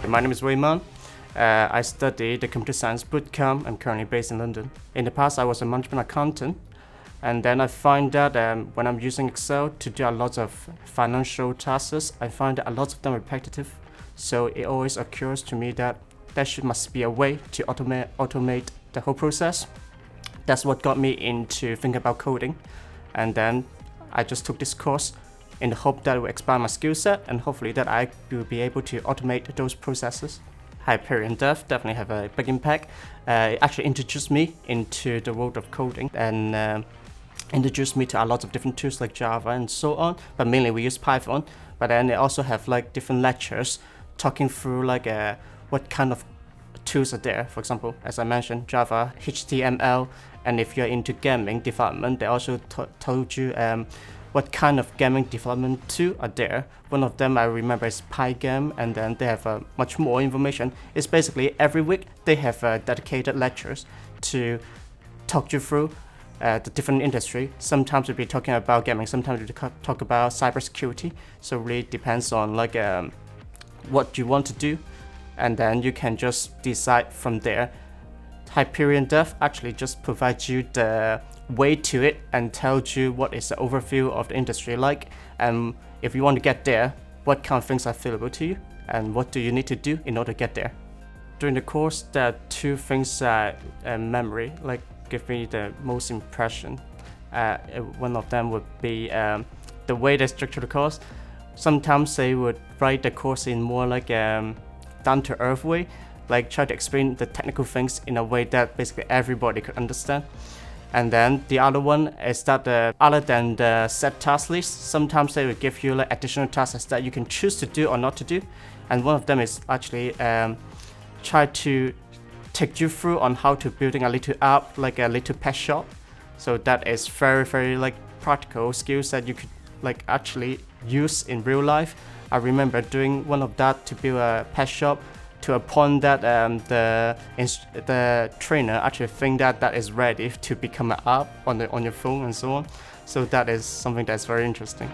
My name is Wai Man. I study the computer science bootcamp. I'm currently based in London. In the past, I was a management accountant, and then I find that when I'm using Excel to do a lot of financial tasks, I find that a lot of them are repetitive. So it always occurs to me that must be a way to automate the whole process. That's what got me into thinking about coding, and then I just took this course in the hope that it will expand my skill set and hopefully that I will be able to automate those processes. HyperionDev definitely have a big impact. It actually introduced me into the world of coding and introduced me to a lot of different tools like Java and so on, but mainly we use Python. But then they also have like different lectures talking through like what kind of tools are there. For example, as I mentioned, Java, HTML, and if you're into gaming development, they also told you what kind of gaming development tools are there. One of them I remember is Pygame, and then they have much more information. It's basically every week they have dedicated lectures to talk you through the different industry. Sometimes we'll be talking about gaming, sometimes we'll talk about cybersecurity. So it really depends on like what you want to do, and then you can just decide from there. HyperionDev actually just provides you the way to it and tells you what is the overview of the industry like, and if you want to get there, what kind of things are available to you and what do you need to do in order to get there. During the course, there are two things that memory like give me the most impression. One of them would be the way they structure the course. Sometimes they would write the course in more like down-to-earth way, like try to explain the technical things in a way that basically everybody could understand. And then the other one is that other than the set task list, sometimes they will give you like additional tasks that you can choose to do or not to do. And one of them is actually try to take you through on how to building a little app, like a little pet shop. So that is very like practical skills that you could like actually use in real life. I remember doing one of that to build a pet shop, to a point that the trainer actually think that is ready to become an app on your phone and so on. So that is something that's very interesting.